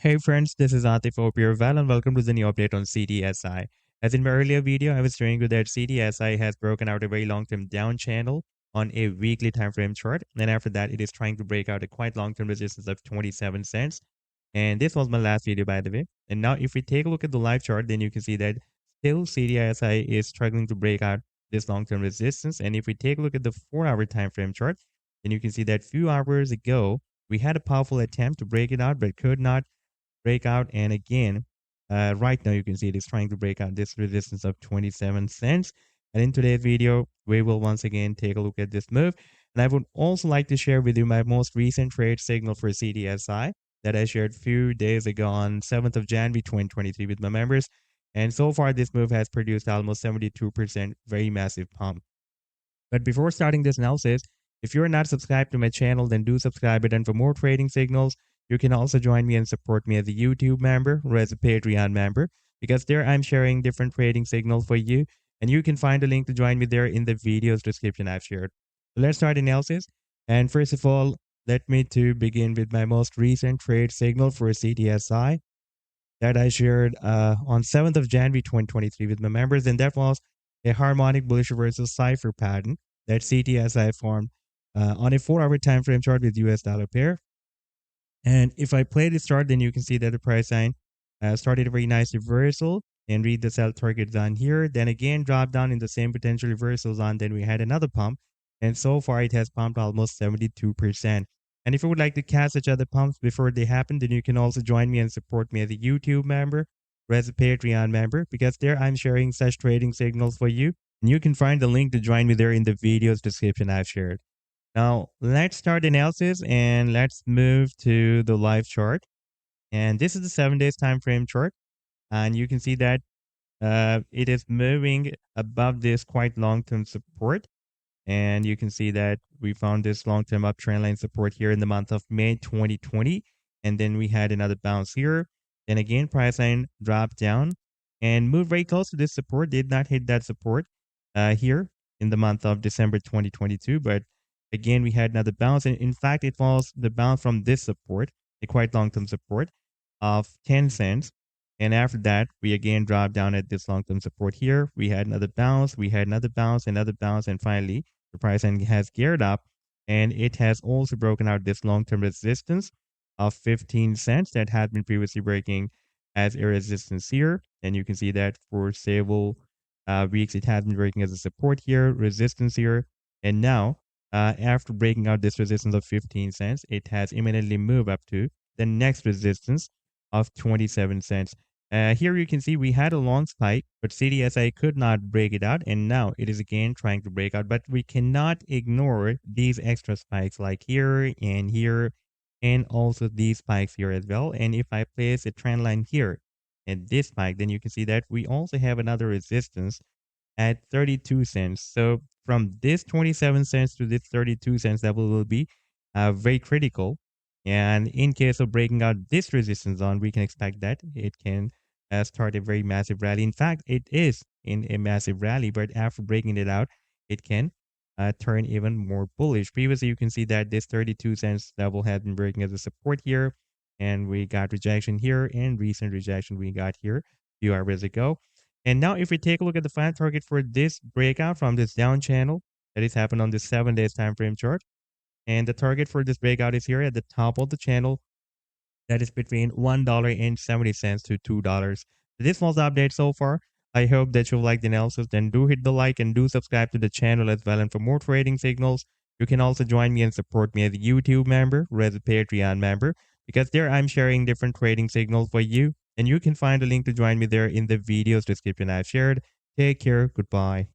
Hey friends, this is Atif Hope you're well and welcome to the new update on CTSI. As in my earlier video, I was showing you that CTSI has broken out a very long-term down channel on a weekly time frame chart. And after that, it is trying to break out a quite long-term resistance of 27 cents. And this was my last video, by the way. And now if we take a look at the live chart, then you can see that still CTSI is struggling to break out this long-term resistance. And if we take a look at the 4-hour time frame chart, then you can see that few hours ago, we had a powerful attempt to break it out, but could not breakout. And again, right now you can see it is trying to break out this resistance of 27 cents. And in today's video, we will once again take a look at this move. And I would also like to share with you my most recent trade signal for CTSI that I shared a few days ago on 7th of January 2023 with my members. And so far, this move has produced almost 72%, very massive pump. But before starting this analysis, if you're not subscribed to my channel, then do subscribe it. And for more trading signals, you can also join me and support me as a YouTube member or as a Patreon member, because there I'm sharing different trading signals for you. And you can find a link to join me there in the video's description I've shared. So let's start analysis. And first of all, let me to begin with my most recent trade signal for CTSI that I shared on 7th of January 2023 with my members. And that was a harmonic bullish reversal cipher pattern that CTSI formed on a 4-hour time frame chart with US dollar pair. And if I play this chart, then you can see that the price sign started a very nice reversal and read the sell target zone here. Then again, dropped down in the same potential reversal zone. Then we had another pump. And so far, it has pumped almost 72%. And if you would like to catch such other pumps before they happen, then you can also join me and support me as a YouTube member or as a Patreon member, because there I'm sharing such trading signals for you. And you can find the link to join me there in the video's description I've shared. Now, let's start analysis and let's move to the live chart. And this is the 7 days time frame chart. And you can see that it is moving above this quite long-term support. And you can see that we found this long-term uptrend line support here in the month of May 2020. And then we had another bounce here. Then again, price line dropped down and moved very close to this support. Did not hit that support here in the month of December 2022. But again, we had another bounce. And in fact, it was the bounce from this support, a quite long-term support of 10 cents. And after that, we again dropped down at this long-term support here. We had another bounce. We had another bounce, another bounce. And finally, the price has geared up, and it has also broken out this long-term resistance of 15 cents that had been previously breaking as a resistance here. And you can see that for several weeks, it has been breaking as a support here, resistance here. And now, after breaking out this resistance of 15 cents, it has imminently moved up to the next resistance of 27 cents. Here you can see we had a long spike, but CTSI could not break it out, and now it is again trying to break out. But we cannot ignore these extra spikes like here, and also these spikes here as well. And if I place a trend line here at this spike, then you can see that we also have another resistance at 32 cents. So from this 27 cents to this 32 cents, that will be very critical. And in case of breaking out this resistance zone, we can expect that it can start a very massive rally. In fact, it is in a massive rally, but after breaking it out, it can turn even more bullish. Previously, you can see that this 32 cents level had been breaking as a support here, and we got rejection here, and recent rejection we got here a few hours ago. And now if we take a look at the final target for this breakout from this down channel that is happened on this 7 days time frame chart, and the target for this breakout is here at the top of the channel. That is between $1.70 to $2. This was the update so far. I hope that you liked the analysis. Then do hit the like and do subscribe to the channel as well. And for more trading signals, you can also join me and support me as a YouTube member or as a Patreon member, because there I'm sharing different trading signals for you. And you can find a link to join me there in the video's description I've shared. Take care. Goodbye.